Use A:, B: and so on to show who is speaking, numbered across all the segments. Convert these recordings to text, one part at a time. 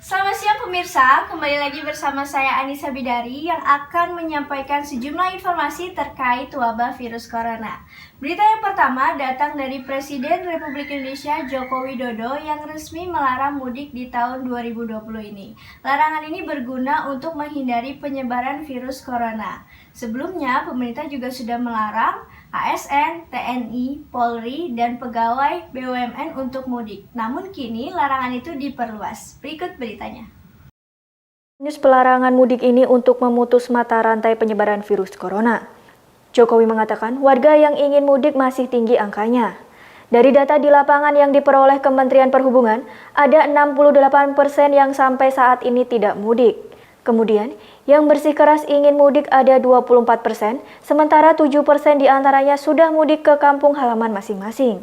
A: Selamat siang pemirsa, kembali lagi bersama saya Anissa Bidari yang akan menyampaikan sejumlah informasi terkait wabah virus corona. Berita yang pertama datang dari Presiden Republik Indonesia Joko Widodo yang resmi melarang mudik di tahun 2020 ini. Larangan ini berguna untuk menghindari penyebaran virus corona. Sebelumnya, pemerintah juga sudah melarang ASN, TNI, Polri, dan pegawai BUMN untuk mudik. Namun kini larangan itu diperluas. Berikut beritanya.
B: Pelarangan mudik ini untuk memutus mata rantai penyebaran virus corona. Jokowi mengatakan warga yang ingin mudik masih tinggi angkanya. Dari data di lapangan yang diperoleh Kementerian Perhubungan, ada 68% yang sampai saat ini tidak mudik. Kemudian, yang bersikeras ingin mudik ada 24%, sementara 7% diantaranya sudah mudik ke kampung halaman masing-masing.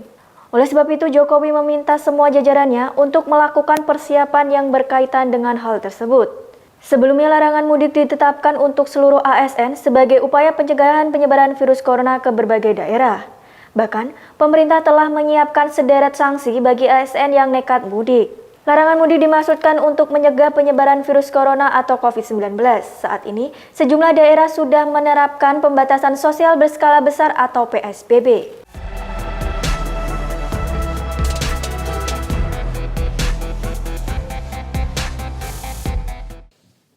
B: Oleh sebab itu, Jokowi meminta semua jajarannya untuk melakukan persiapan yang berkaitan dengan hal tersebut. Sebelumnya, larangan mudik ditetapkan untuk seluruh ASN sebagai upaya pencegahan penyebaran virus corona ke berbagai daerah. Bahkan, pemerintah telah menyiapkan sederet sanksi bagi ASN yang nekat mudik. Larangan mudik dimaksudkan untuk mencegah penyebaran virus corona atau COVID-19. Saat ini, sejumlah daerah sudah menerapkan pembatasan sosial berskala besar atau PSBB.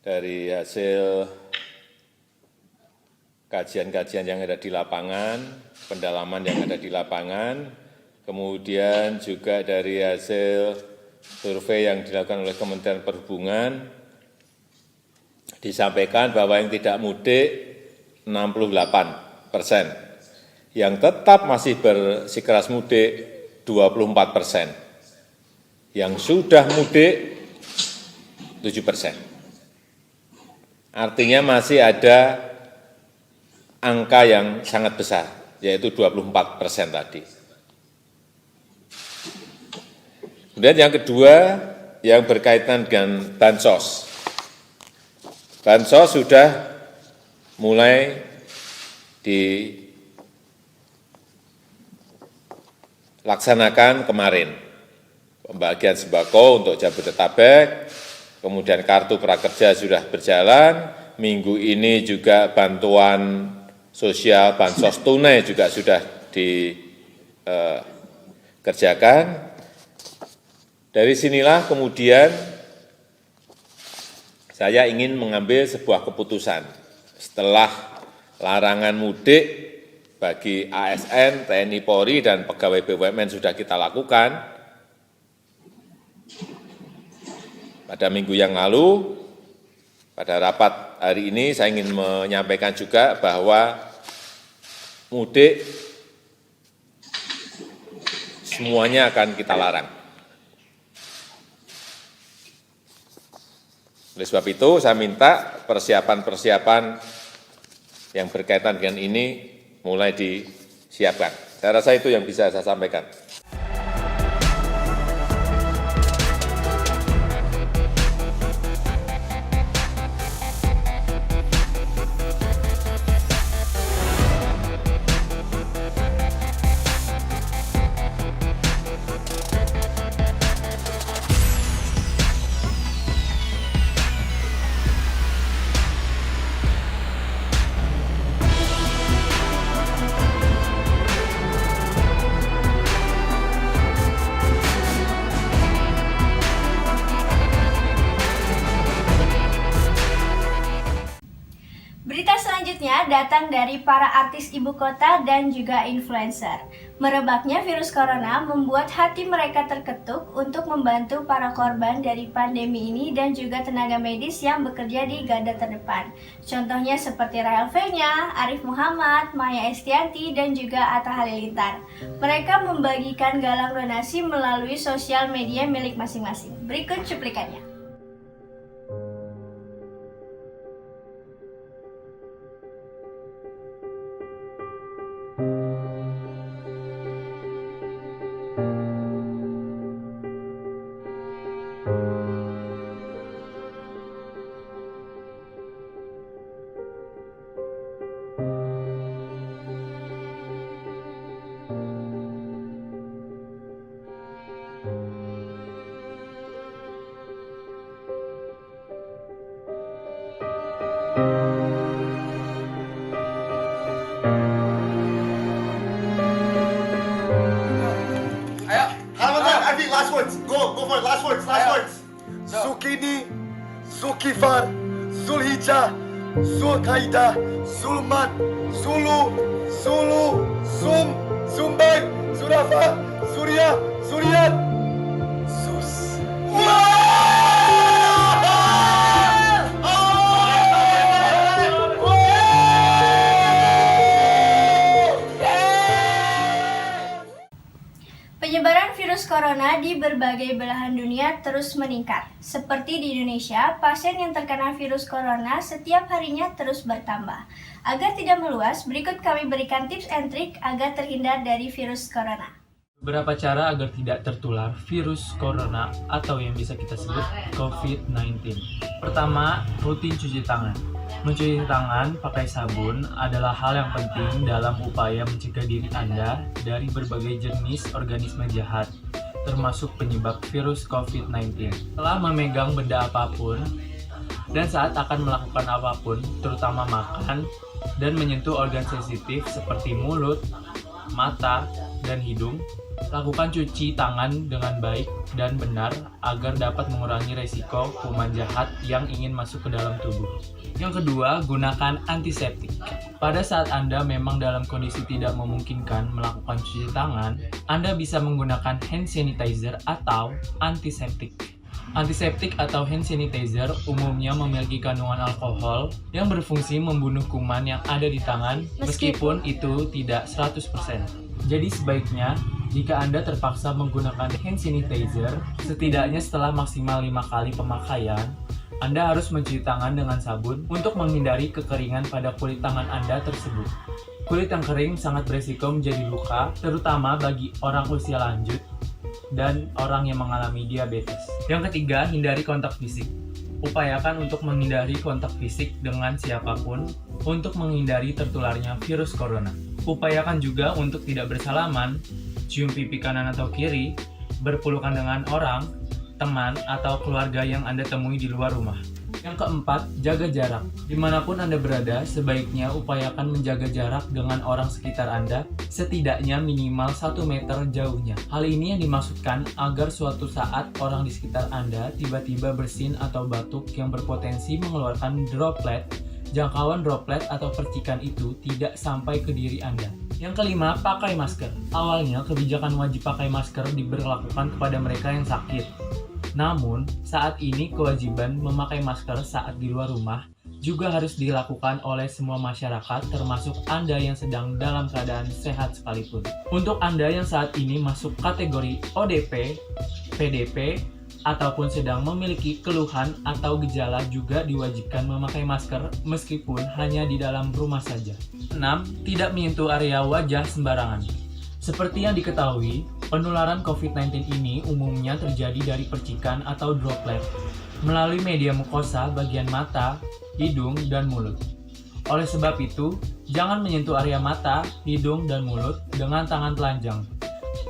C: Dari hasil kajian-kajian yang ada di lapangan, pendalaman yang ada di lapangan, kemudian juga dari hasil survei yang dilakukan oleh Kementerian Perhubungan, disampaikan bahwa yang tidak mudik 68%, yang tetap masih bersikeras mudik 24%, yang sudah mudik 7%. Artinya masih ada angka yang sangat besar, yaitu 24% tadi. Kemudian yang kedua, yang berkaitan dengan Bansos. Bansos sudah mulai dilaksanakan kemarin. Pembagian sembako untuk Jabodetabek, kemudian kartu prakerja sudah berjalan, minggu ini juga bantuan sosial, bansos tunai juga sudah dikerjakan. Dari sinilah kemudian saya ingin mengambil sebuah keputusan. Setelah larangan mudik bagi ASN, TNI Polri, dan pegawai BUMN sudah kita lakukan, pada minggu yang lalu, pada rapat hari ini saya ingin menyampaikan juga bahwa mudik semuanya akan kita larang. Oleh sebab itu, saya minta persiapan-persiapan yang berkaitan dengan ini mulai disiapkan. Saya rasa itu yang bisa saya sampaikan.
A: Berita selanjutnya datang dari para artis ibu kota dan juga influencer. Merebaknya virus corona membuat hati mereka terketuk untuk membantu para korban dari pandemi ini dan juga tenaga medis yang bekerja di garda terdepan. Contohnya seperti Rahel Fenya, Arif Muhammad, Maya Estianti, dan juga Atta Halilintar. Mereka membagikan galang donasi melalui sosial media milik masing-masing. Berikut cuplikannya.
D: go for it. Last words. Sukini, Sukifar, Zulhijjah, Zulkaidah, Zulman, Zulu, Sum, Zumbai, Zurafa, Surya, Suryat, Sus.
A: Penyebaran virus corona di berbagai belahan dunia terus meningkat. Seperti di Indonesia, pasien yang terkena virus corona setiap harinya terus bertambah. Agar tidak meluas, berikut kami berikan tips and trik agar terhindar dari virus corona.
E: Beberapa cara agar tidak tertular virus corona atau yang bisa kita sebut COVID-19. Pertama, rutin cuci tangan. Mencuci tangan pakai sabun adalah hal yang penting dalam upaya mencegah diri Anda dari berbagai jenis organisme jahat, termasuk penyebab virus COVID-19. Setelah memegang benda apapun, dan saat akan melakukan apapun, terutama makan, dan menyentuh organ sensitif seperti mulut, mata, dan hidung, lakukan cuci tangan dengan baik dan benar agar dapat mengurangi resiko kuman jahat yang ingin masuk ke dalam tubuh. Yang kedua, gunakan antiseptik. Pada saat Anda memang dalam kondisi tidak memungkinkan melakukan cuci tangan, Anda bisa menggunakan hand sanitizer atau antiseptik. Antiseptik atau hand sanitizer umumnya memiliki kandungan alkohol yang berfungsi membunuh kuman yang ada di tangan meskipun itu tidak 100%. Jadi sebaiknya, jika Anda terpaksa menggunakan hand sanitizer, setidaknya setelah maksimal 5 kali pemakaian, Anda harus mencuci tangan dengan sabun untuk menghindari kekeringan pada kulit tangan Anda tersebut. Kulit yang kering sangat beresiko menjadi luka, terutama bagi orang usia lanjut dan orang yang mengalami diabetes. Yang ketiga, hindari kontak fisik. Upayakan untuk menghindari kontak fisik dengan siapapun untuk menghindari tertularnya virus corona. Upayakan juga untuk tidak bersalaman, cium pipi kanan atau kiri, berpelukan dengan orang, teman, atau keluarga yang Anda temui di luar rumah. Yang keempat, jaga jarak. Dimanapun Anda berada, sebaiknya upayakan menjaga jarak dengan orang sekitar Anda, setidaknya minimal 1 meter jauhnya. Hal ini yang dimaksudkan agar suatu saat orang di sekitar Anda tiba-tiba bersin atau batuk yang berpotensi mengeluarkan droplet, jangkauan droplet atau percikan itu tidak sampai ke diri Anda. Yang kelima, pakai masker. Awalnya, kebijakan wajib pakai masker diberlakukan kepada mereka yang sakit. Namun, saat ini kewajiban memakai masker saat di luar rumah juga harus dilakukan oleh semua masyarakat, termasuk Anda yang sedang dalam keadaan sehat sekalipun. Untuk Anda yang saat ini masuk kategori ODP, PDP, ataupun sedang memiliki keluhan atau gejala juga diwajibkan memakai masker meskipun hanya di dalam rumah saja. 6. Tidak menyentuh area wajah sembarangan. Seperti yang diketahui, penularan COVID-19 ini umumnya terjadi dari percikan atau droplet melalui media mukosa bagian mata, hidung, dan mulut. Oleh sebab itu, jangan menyentuh area mata, hidung, dan mulut dengan tangan telanjang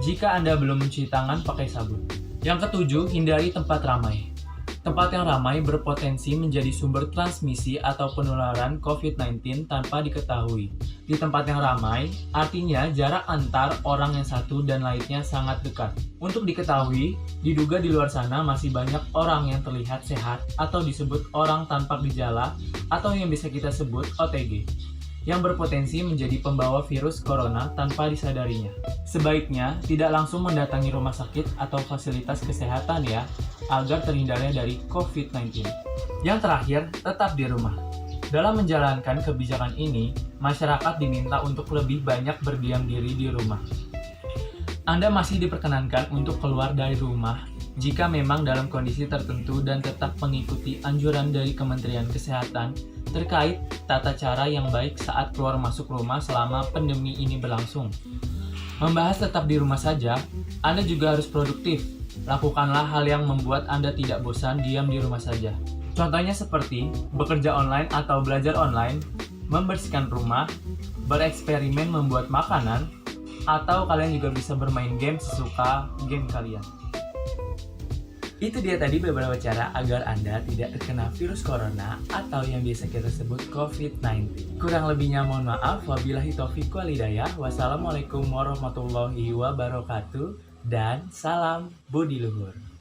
E: jika Anda belum mencuci tangan pakai sabun. Yang ketujuh, hindari tempat ramai. Tempat yang ramai berpotensi menjadi sumber transmisi atau penularan COVID-19 tanpa diketahui. Di tempat yang ramai, artinya jarak antar orang yang satu dan lainnya sangat dekat. Untuk diketahui, diduga di luar sana masih banyak orang yang terlihat sehat atau disebut orang tanpa gejala atau yang bisa kita sebut OTG, yang berpotensi menjadi pembawa virus corona tanpa disadarinya. Sebaiknya tidak langsung mendatangi rumah sakit atau fasilitas kesehatan ya, agar terhindarnya dari COVID-19. Yang terakhir, tetap di rumah. Dalam menjalankan kebijakan ini, masyarakat diminta untuk lebih banyak berdiam diri di rumah. Anda masih diperkenankan untuk keluar dari rumah jika memang dalam kondisi tertentu dan tetap mengikuti anjuran dari Kementerian Kesehatan terkait tata cara yang baik saat keluar masuk rumah selama pandemi ini berlangsung. Membahas tetap di rumah saja, Anda juga harus produktif. Lakukanlah hal yang membuat Anda tidak bosan diam di rumah saja. Contohnya seperti bekerja online atau belajar online, membersihkan rumah, bereksperimen membuat makanan, atau kalian juga bisa bermain game sesuka game kalian. Itu dia tadi beberapa cara agar Anda tidak terkena virus corona atau yang biasa kita sebut COVID-19. Kurang lebihnya mohon maaf, wabillahi taufiq wal hidayah. Wassalamualaikum warahmatullahi wabarakatuh dan salam budi luhur.